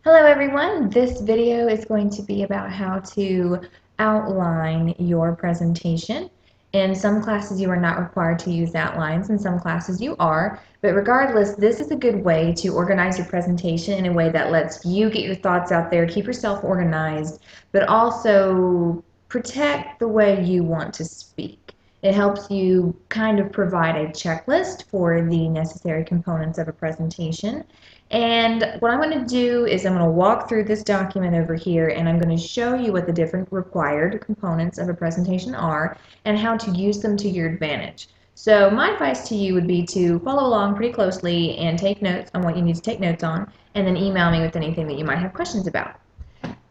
Hello everyone, this video is going to be about how to outline your presentation. In some classes you are not required to use outlines, in some classes you are, but regardless, this is a good way to organize your presentation in a way that lets you get your thoughts out there, keep yourself organized, but also protect the way you want to speak. It helps you kind of provide a checklist for the necessary components of a presentation. And what I'm going to do is I'm going to walk through this document over here and I'm going to show you what the different required components of a presentation are and how to use them to your advantage. So my advice to you would be to follow along pretty closely and take notes on what you need to take notes on, and then email me with anything that you might have questions about.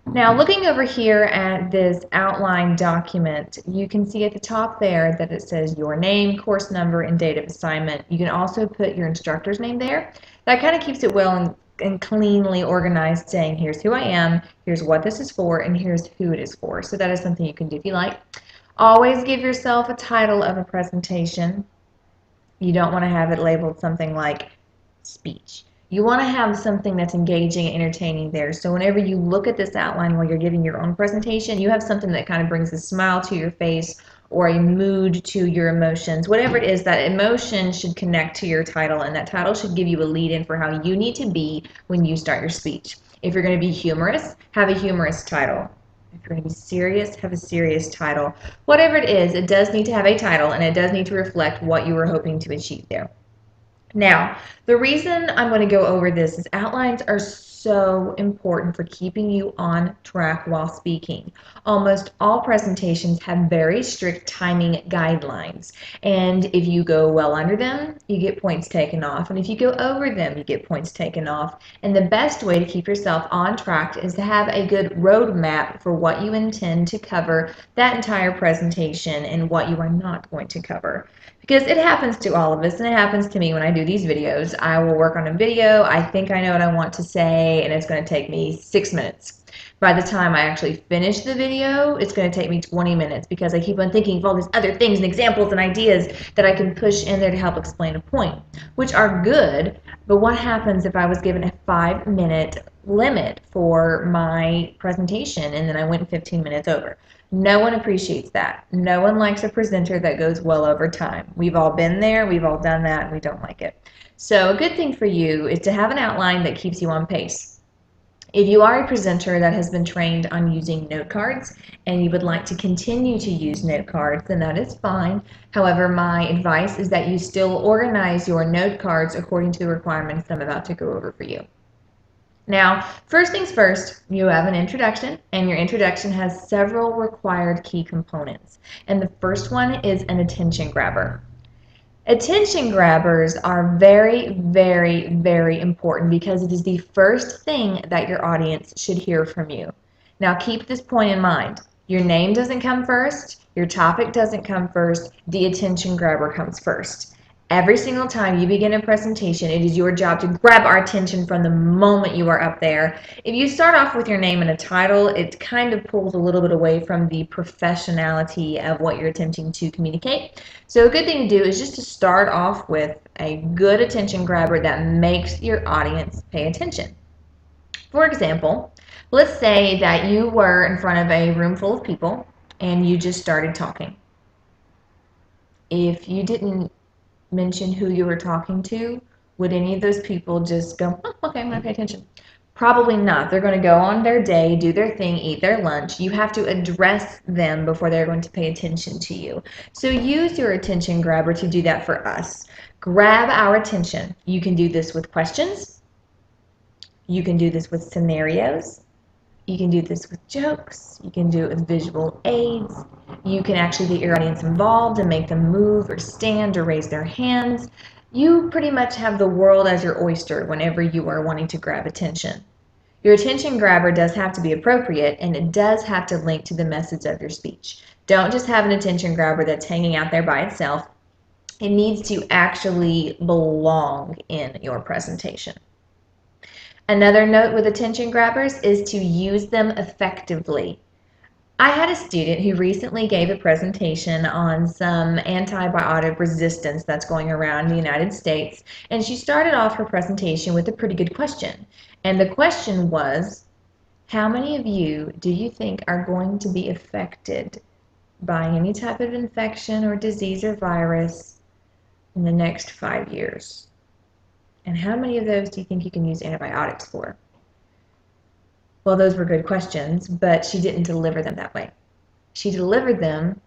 Now, looking over here at this outline document, you can see at the top there that it says your name, course number, and date of assignment. You can also put your instructor's name there. That kind of keeps it well and cleanly organized, saying here's who I am, here's what this is for, and here's who it is for. So that is something you can do if you like. Always give yourself a title of a presentation. You don't want to have it labeled something like speech. You want to have something that's engaging and entertaining there. So whenever you look at this outline while you're giving your own presentation, you have something that kind of brings a smile to your face or a mood to your emotions. Whatever it is, that emotion should connect to your title, and that title should give you a lead in for how you need to be when you start your speech. If you're going to be humorous, have a humorous title. If you're going to be serious, have a serious title. Whatever it is, it does need to have a title, and it does need to reflect what you were hoping to achieve there. Now, the reason I'm going to go over this is outlines are so important for keeping you on track while speaking. Almost all presentations have very strict timing guidelines, and if you go well under them, you get points taken off, and if you go over them, you get points taken off. And the best way to keep yourself on track is to have a good roadmap for what you intend to cover that entire presentation and what you are not going to cover. Because it happens to all of us, and it happens to me when I do these videos. I will work on a video, I think I know what I want to say, and it's going to take me 6 minutes. By the time I actually finish the video, it's going to take me 20 minutes because I keep on thinking of all these other things and examples and ideas that I can push in there to help explain a point, which are good, but what happens if I was given a 5-minute limit for my presentation and then I went 15 minutes over? No one appreciates that. No one likes a presenter that goes well over time. We've all been there, we've all done that, and we don't like it. So a good thing for you is to have an outline that keeps you on pace. If you are a presenter that has been trained on using note cards and you would like to continue to use note cards, then that is fine. However, my advice is that you still organize your note cards according to the requirements I'm about to go over for you. Now, first things first, you have an introduction, and your introduction has several required key components. And the first one is an attention grabber. Attention grabbers are very, very, very important because it is the first thing that your audience should hear from you. Now, keep this point in mind. Your name doesn't come first, your topic doesn't come first, the attention grabber comes first. Every single time you begin a presentation, it is your job to grab our attention from the moment you are up there. If you start off with your name and a title, it kind of pulls a little bit away from the professionality of what you're attempting to communicate. So a good thing to do is just to start off with a good attention grabber that makes your audience pay attention. For example, let's say that you were in front of a room full of people and you just started talking. If you didn't mention who you were talking to, would any of those people just go, oh, okay, I'm going to pay attention? Probably not. They're going to go on their day, do their thing, eat their lunch. You have to address them before they're going to pay attention to you. So use your attention grabber to do that for us. Grab our attention. You can do this with questions. You can do this with scenarios. You can do this with jokes. You can do it with visual aids. You can actually get your audience involved and make them move or stand or raise their hands. You pretty much have the world as your oyster whenever you are wanting to grab attention. Your attention grabber does have to be appropriate, and it does have to link to the message of your speech. Don't just have an attention grabber that's hanging out there by itself. It needs to actually belong in your presentation. Another note with attention grabbers is to use them effectively. I had a student who recently gave a presentation on some antibiotic resistance that's going around in the United States, and she started off her presentation with a pretty good question. And the question was, how many of you do you think are going to be affected by any type of infection or disease or virus in the next 5 years? And how many of those do you think you can use antibiotics for? Well, those were good questions, but she didn't deliver them that way. She delivered them.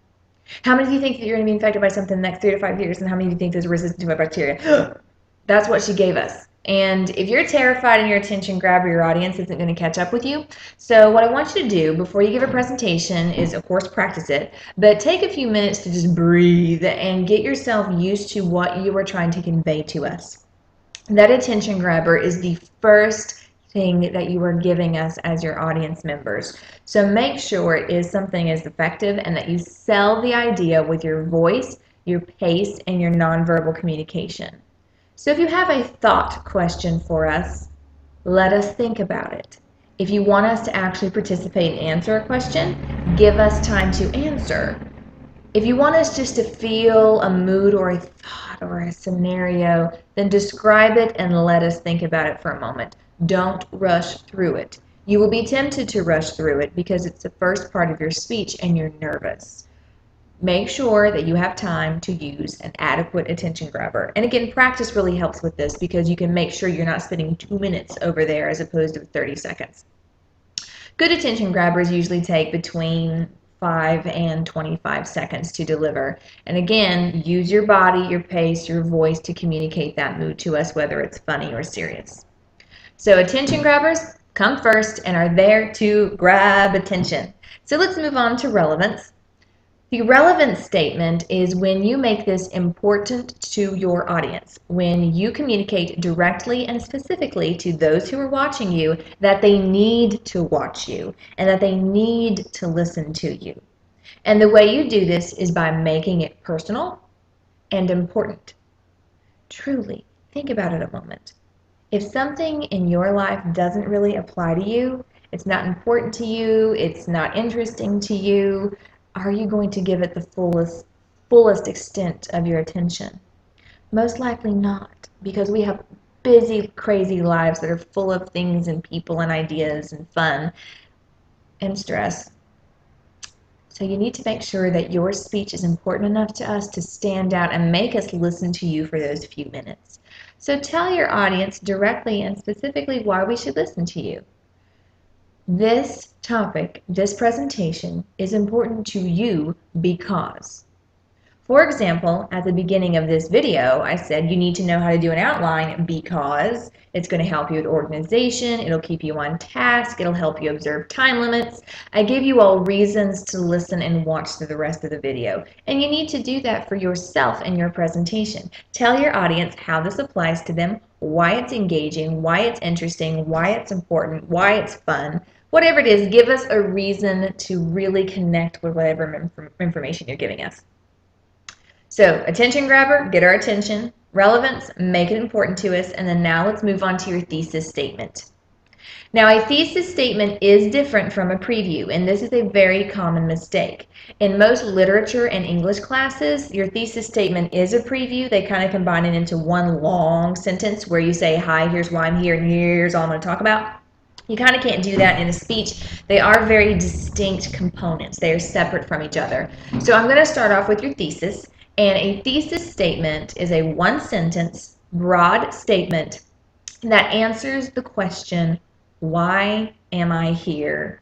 How many do you think that you're going to be infected by something in the next 3 to 5 years? And how many do you think is resistant to a bacteria? That's what she gave us. And if you're terrified and your attention grabber, your audience isn't going to catch up with you. So what I want you to do before you give a presentation is, of course, practice it, but take a few minutes to just breathe and get yourself used to what you are trying to convey to us. That attention grabber is the first thing that you are giving us as your audience members. So make sure it is something as effective and that you sell the idea with your voice, your pace, and your nonverbal communication. So if you have a thought question for us, let us think about it. If you want us to actually participate and answer a question, give us time to answer. If you want us just to feel a mood or a thought or a scenario, then describe it and let us think about it for a moment. Don't rush through it. You will be tempted to rush through it because it's the first part of your speech and you're nervous. Make sure that you have time to use an adequate attention grabber. And again, practice really helps with this because you can make sure you're not spending 2 minutes over there as opposed to 30 seconds. Good attention grabbers usually take between 5 and 25 seconds to deliver. And again, use your body, your pace, your voice to communicate that mood to us, whether it's funny or serious. So attention grabbers come first and are there to grab attention. So let's move on to relevance. The relevance statement is when you make this important to your audience, when you communicate directly and specifically to those who are watching you that they need to watch you and that they need to listen to you. And the way you do this is by making it personal and important. Truly, think about it a moment. If something in your life doesn't really apply to you, it's not important to you, it's not interesting to you, are you going to give it the fullest extent of your attention? Most likely not, because we have busy, crazy lives that are full of things and people and ideas and fun and stress. So you need to make sure that your speech is important enough to us to stand out and make us listen to you for those few minutes. So tell your audience directly and specifically why we should listen to you. This topic, this presentation, is important to you because. For example, at the beginning of this video, I said you need to know how to do an outline because it's going to help you with organization, it'll keep you on task, it'll help you observe time limits. I gave you all reasons to listen and watch through the rest of the video. And you need to do that for yourself in your presentation. Tell your audience how this applies to them, why it's engaging, why it's interesting, why it's important, why it's fun. Whatever it is, give us a reason to really connect with whatever information you're giving us. So attention grabber, get our attention. Relevance, make it important to us. And then now let's move on to your thesis statement. Now a thesis statement is different from a preview, and this is a very common mistake. In most literature and English classes, your thesis statement is a preview. They kind of combine it into one long sentence where you say, hi, here's why I'm here, and here's all I'm going to talk about. You kind of can't do that in a speech. They are very distinct components. They are separate from each other. So I'm going to start off with your thesis. And a thesis statement is a one-sentence, broad statement that answers the question, why am I here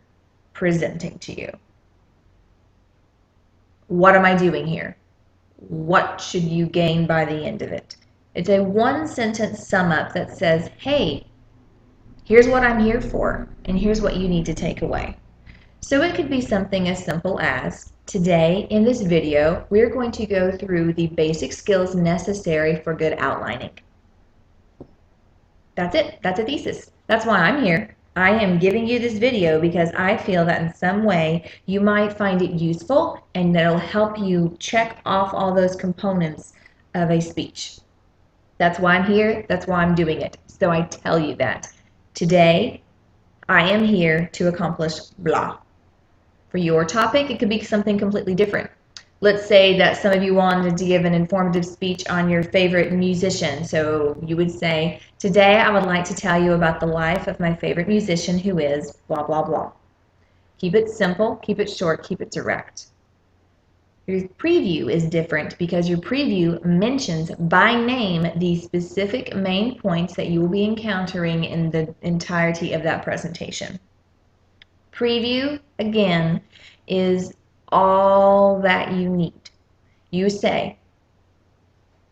presenting to you? What am I doing here? What should you gain by the end of it? It's a one-sentence sum-up that says, hey, here's what I'm here for, and here's what you need to take away. So it could be something as simple as, today in this video, we're going to go through the basic skills necessary for good outlining. That's it. That's a thesis. That's why I'm here. I am giving you this video because I feel that in some way you might find it useful and that'll help you check off all those components of a speech. That's why I'm here. That's why I'm doing it. So I tell you that. Today, I am here to accomplish blah. For your topic, it could be something completely different. let's say that some of you wanted to give an informative speech on your favorite musician. So you would say, today I would like to tell you about the life of my favorite musician who is blah, blah, blah. Keep it simple, keep it short, keep it direct. Your preview is different because your preview mentions by name the specific main points that you will be encountering in the entirety of that presentation. Preview, again, is all that you need. You say,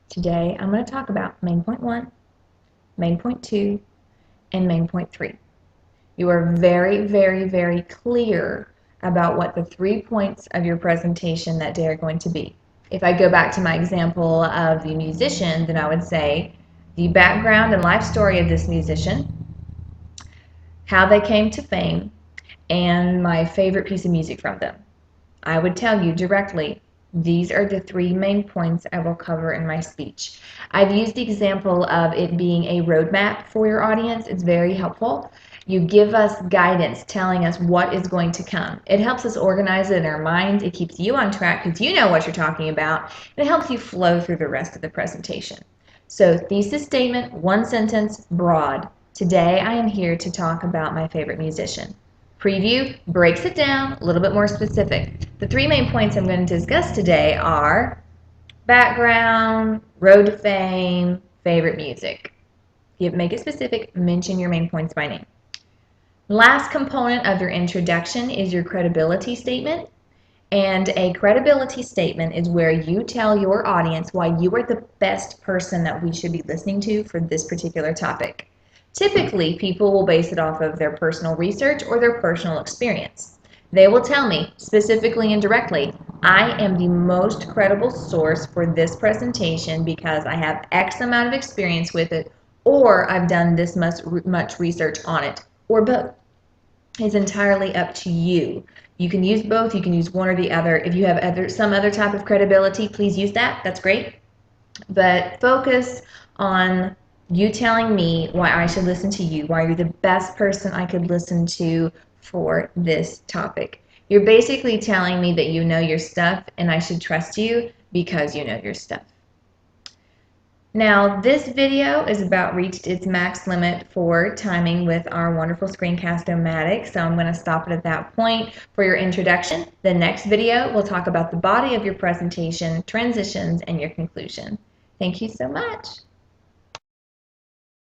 today I'm going to talk about main point 1, main point 2, and main point 3. You are very, very, very clear about what the 3 points of your presentation that day are going to be. If I go back to my example of the musician, then I would say the background and life story of this musician, how they came to fame, and my favorite piece of music from them. I would tell you directly, these are the 3 main points I will cover in my speech. I've used the example of it being a roadmap for your audience. It's very helpful. You give us guidance telling us what is going to come. It helps us organize it in our minds. It keeps you on track because you know what you're talking about. And it helps you flow through the rest of the presentation. So thesis statement, 1 sentence, broad. Today I am here to talk about my favorite musician. Preview breaks it down a little bit more specific. The 3 main points I'm going to discuss today are background, road to fame, favorite music. Make it specific, mention your main points by name. Last component of your introduction is your credibility statement. And a credibility statement is where you tell your audience why you are the best person that we should be listening to for this particular topic. Typically, people will base it off of their personal research or their personal experience. They will tell me, specifically and directly, I am the most credible source for this presentation because I have X amount of experience with it, or I've done this much research on it, or both. It's entirely up to you. You can use both, you can use one or the other. If you have some other type of credibility, please use that. That's great. But focus on you telling me why I should listen to you, why you're the best person I could listen to for this topic. You're basically telling me that you know your stuff and I should trust you because you know your stuff. Now, this video is about reached its max limit for timing with our wonderful Screencast-O-Matic, so I'm going to stop it at that point for your introduction. The next video will talk about the body of your presentation, transitions, and your conclusion. Thank you so much.